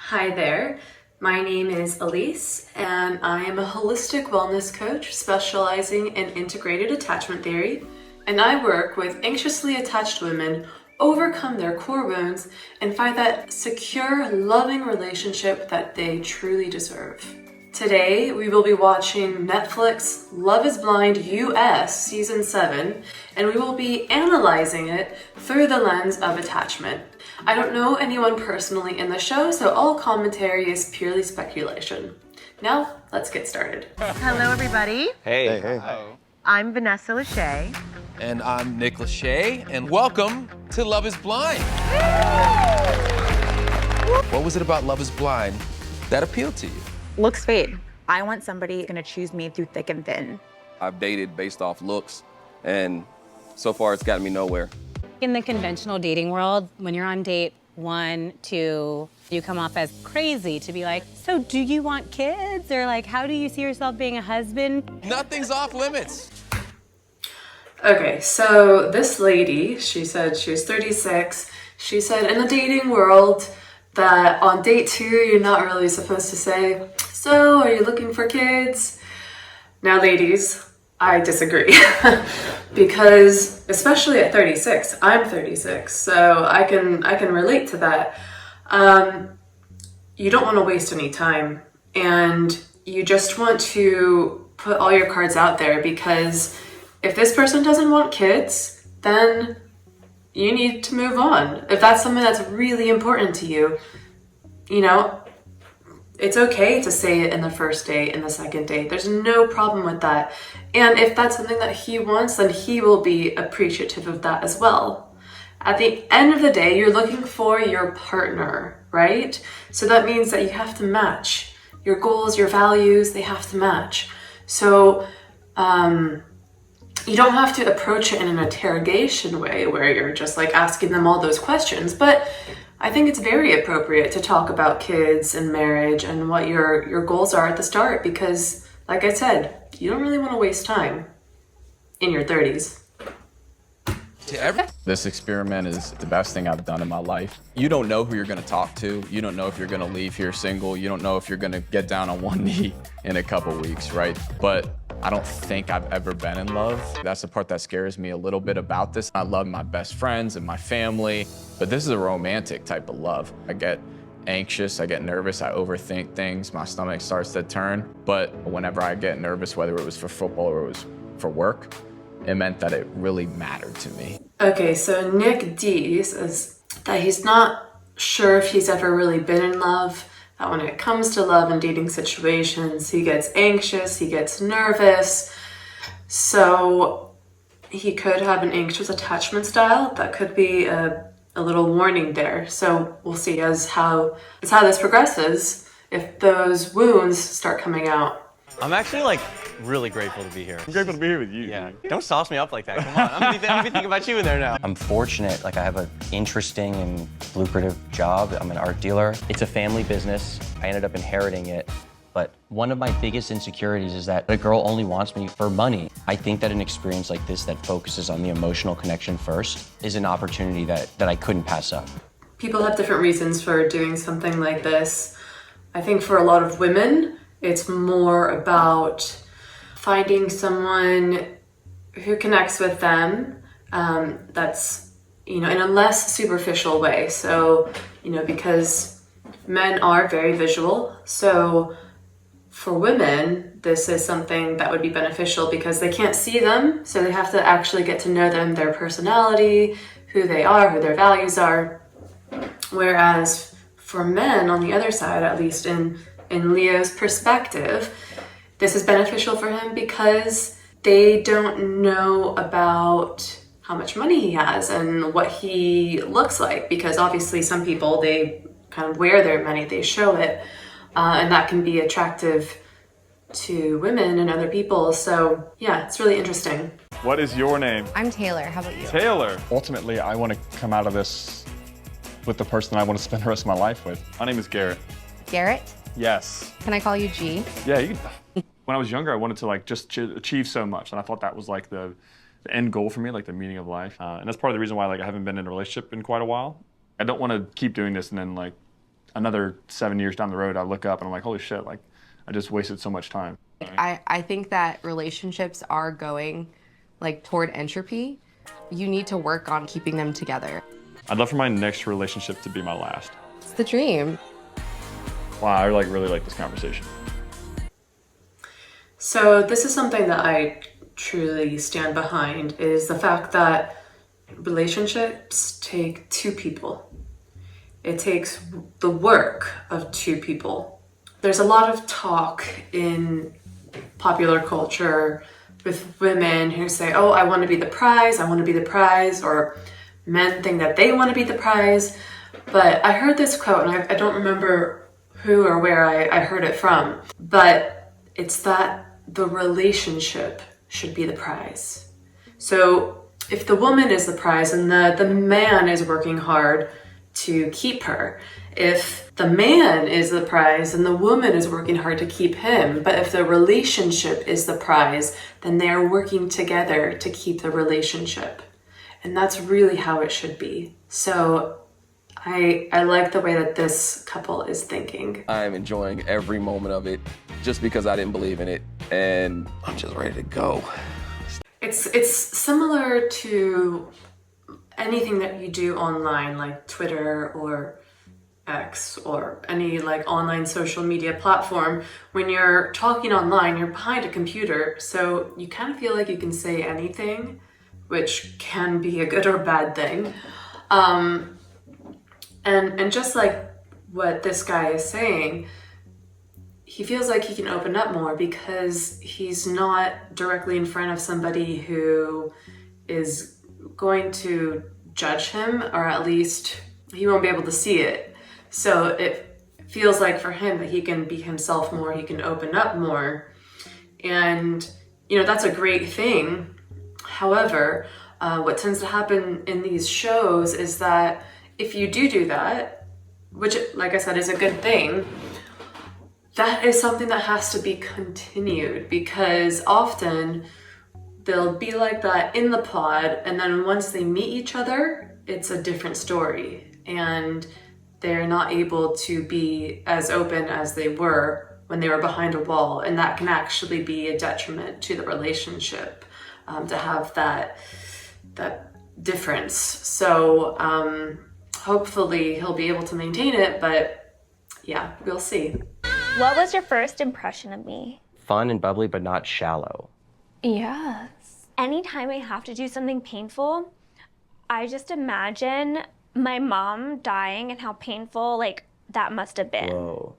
Hi there, my name is Elise and I am a holistic wellness coach specializing in integrated attachment theory, and I work with anxiously attached women overcome their core wounds and find that secure, loving relationship that they truly deserve. Today, we will be watching Netflix Love is Blind US Season 7, and we will be analyzing it through the lens of attachment. I don't know anyone personally in the show, so all commentary is purely speculation. Now, let's get started. Hello, everybody. Hey. I'm Vanessa Lachey. And I'm Nick Lachey, and welcome to Love is Blind. What was it about Love is Blind that appealed to you? Looks fade. I want somebody gonna choose me through thick and thin. I've dated based off looks, and so far it's gotten me nowhere. In the conventional dating world, when you're on date 1, 2, you come off as crazy to be like, so do you want kids? Or like, how do you see yourself being a husband? Nothing's off limits. Okay, so this lady, she said she was 36. She said in the dating world that on date 2, you're not really supposed to say, so are you looking for kids? Now, ladies, I disagree. Because especially at 36, I'm 36, so I can relate to that. You don't want to waste any time, and you just want to put all your cards out there, because if this person doesn't want kids, then you need to move on. If that's something that's really important to you, you know, it's okay to say it in the first date, in the second date. There's no problem with that. And if that's something that he wants, then he will be appreciative of that as well. At the end of the day, you're looking for your partner, right? So that means that you have to match. Your goals, your values, they have to match. So you don't have to approach it in an interrogation way where you're just like asking them all those questions, but I think it's very appropriate to talk about kids and marriage and what your goals are at the start, because like I said, you don't really want to waste time in your 30s. This experiment is the best thing I've done in my life. You don't know who you're gonna talk to. You don't know if you're gonna leave here single. You don't know if you're gonna get down on one knee in a couple weeks, right? But I don't think I've ever been in love. That's the part that scares me a little bit about this. I love my best friends and my family, but this is a romantic type of love. I get anxious, I get nervous, I overthink things, my stomach starts to turn. But whenever I get nervous, whether it was for football or it was for work, it meant that it really mattered to me. Okay, so Nick D says that he's not sure if he's ever really been in love, that when it comes to love and dating situations, he gets anxious, he gets nervous. So he could have an anxious attachment style. That could be a little warning there. So we'll see as how this progresses, if those wounds start coming out. I'm actually really grateful to be here. I'm grateful to be here with you. Yeah, don't sauce me up like that. Come on, I'm gonna be thinking about you in there now. I'm fortunate, I have an interesting and lucrative job. I'm an art dealer. It's a family business. I ended up inheriting it. But one of my biggest insecurities is that a girl only wants me for money. I think that an experience like this that focuses on the emotional connection first is an opportunity that I couldn't pass up. People have different reasons for doing something like this. I think for a lot of women, it's more about finding someone who connects with them, that's, in a less superficial way. So, because men are very visual. So for women, this is something that would be beneficial because they can't see them. So they have to actually get to know them, their personality, who they are, who their values are. Whereas for men, on the other side, at least in Leo's perspective, this is beneficial for him because they don't know about how much money he has and what he looks like, because obviously some people, they kind of wear their money, they show it, and that can be attractive to women and other people. So yeah, it's really interesting. What is your name? I'm Taylor. How about you? Taylor. Ultimately, I want to come out of this with the person I want to spend the rest of my life with. My name is Garrett. Garrett? Yes. Can I call you G? Yeah, you can. When I was younger, I wanted to just achieve so much, and I thought that was the end goal for me, the meaning of life. And that's part of the reason why I haven't been in a relationship in quite a while. I don't want to keep doing this and then another 7 years down the road, I look up and I'm like, holy shit, like I just wasted so much time. I think that relationships are going like toward entropy. You need to work on keeping them together. I'd love for my next relationship to be my last. It's the dream. Wow, I like really like this conversation. So this is something that I truly stand behind, is the fact that relationships take two people. It takes the work of two people. There's a lot of talk in popular culture with women who say, oh, I want to be the prize, I want to be the prize, or men think that they want to be the prize. But I heard this quote, and I don't remember who or where I heard it from, but it's that the relationship should be the prize. So if the woman is the prize and the man is working hard to keep her, if the man is the prize and the woman is working hard to keep him, but if the relationship is the prize, then they are working together to keep the relationship. And that's really how it should be. So I like the way that this couple is thinking. I'm enjoying every moment of it just because I didn't believe in it, and I'm just ready to go. It's similar to anything that you do online, like Twitter or X or any like online social media platform. When you're talking online, you're behind a computer, so you kind of feel like you can say anything, which can be a good or bad thing. And just like what this guy is saying, he feels like he can open up more because he's not directly in front of somebody who is going to judge him, or at least he won't be able to see it. So it feels like for him that he can be himself more, he can open up more. And, you know, that's a great thing. However, what tends to happen in these shows is that if you do that, which, like I said, is a good thing, that is something that has to be continued, because often they'll be like that in the pod, and then once they meet each other, it's a different story, and they're not able to be as open as they were when they were behind a wall, and that can actually be a detriment to the relationship, to have that difference. So hopefully he'll be able to maintain it, but yeah, we'll see. What was your first impression of me? Fun and bubbly, but not shallow. Yes. Anytime I have to do something painful, I just imagine my mom dying and how painful like that must have been. Whoa.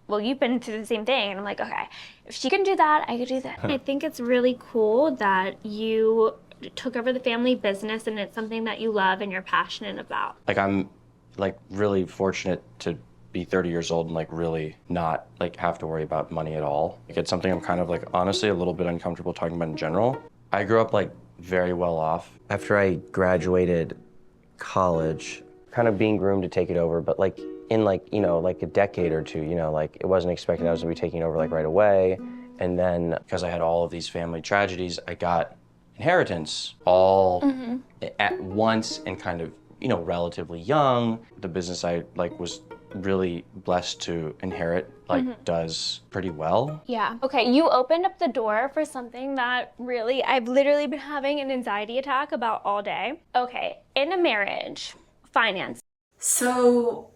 Well, you've been through the same thing, and I'm like, okay, if she can do that, I could do that. I think it's really cool that you took over the family business and it's something that you love and you're passionate about. Like, I'm like really fortunate to be 30 years old and like really not like have to worry about money at all. Like, it's something I'm kind of like honestly a little bit uncomfortable talking about in general. I grew up like very well off. After I graduated college, kind of being groomed to take it over, but like in like, you know, like a decade or two, you know, like it wasn't expected I was gonna be taking over like right away. And then because I had all of these family tragedies, I got inheritance all at once and kind of, you know, relatively young. The business I like was really blessed to inherit like does pretty well. Yeah. Okay, you opened up the door for something that really I've literally been having an anxiety attack about all day. Okay, in a marriage, finance. So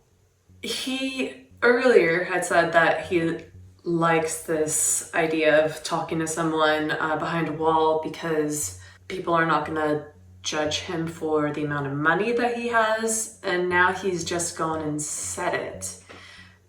he earlier had said that he likes this idea of talking to someone behind a wall because people are not gonna judge him for the amount of money that he has, and now he's just gone and said it.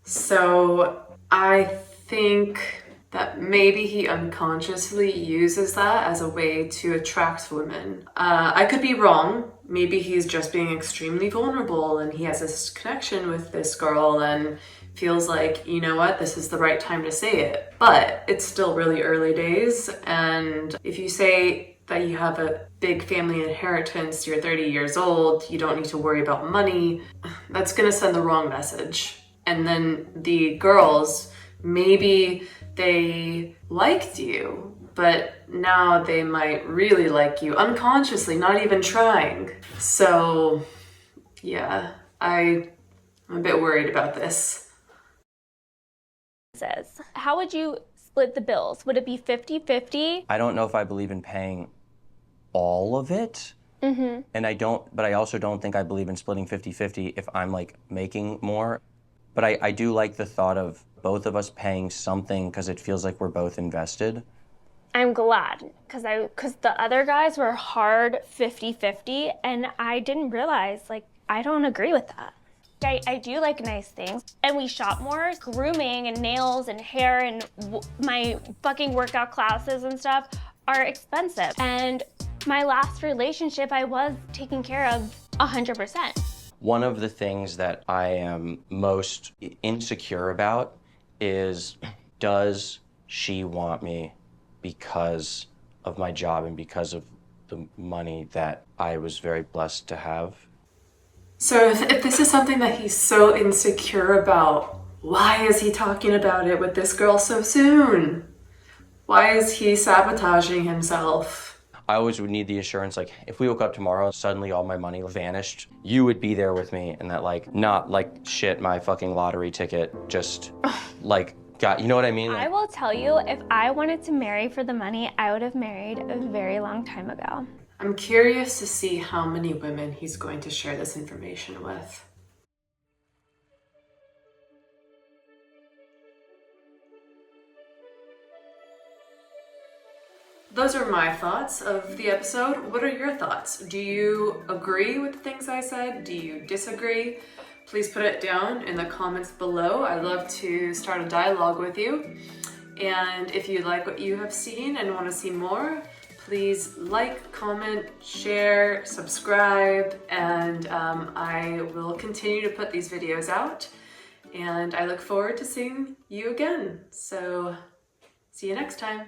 So I think that maybe he unconsciously uses that as a way to attract women. I could be wrong. Maybe he's just being extremely vulnerable and he has this connection with this girl and feels like, you know what, this is the right time to say it. But it's still really early days, and if you say that you have a big family inheritance, you're 30 years old, you don't need to worry about money, that's gonna send the wrong message. And then the girls, maybe they liked you, but now they might really like you unconsciously, not even trying. So yeah, I'm I'm a bit worried about this. How would you split the bills? Would it be 50-50? I don't know if I believe in paying all of it. And but I also don't think I believe in splitting 50-50 if I'm like making more. But I do like the thought of both of us paying something because it feels like we're both invested. I'm glad because the other guys were hard 50-50 and I didn't realize, like, I don't agree with that. I do like nice things, and we shop more. Grooming and nails and hair and my fucking workout classes and stuff are expensive. And my last relationship, I was taken care of 100%. One of the things that I am most insecure about is, does she want me because of my job and because of the money that I was very blessed to have? So if this is something that he's so insecure about, why is he talking about it with this girl so soon? Why is he sabotaging himself? I always would need the assurance, like, if we woke up tomorrow and suddenly all my money vanished, you would be there with me, and that, like, not like shit, my fucking lottery ticket just like got, you know what I mean? I will tell you, if I wanted to marry for the money, I would have married a very long time ago. I'm curious to see how many women he's going to share this information with. Those are my thoughts of the episode. What are your thoughts? Do you agree with the things I said? Do you disagree? Please put it down in the comments below. I'd love to start a dialogue with you. And if you like what you have seen and want to see more, please like, comment, share, subscribe, and I will continue to put these videos out. And I look forward to seeing you again. So see you next time.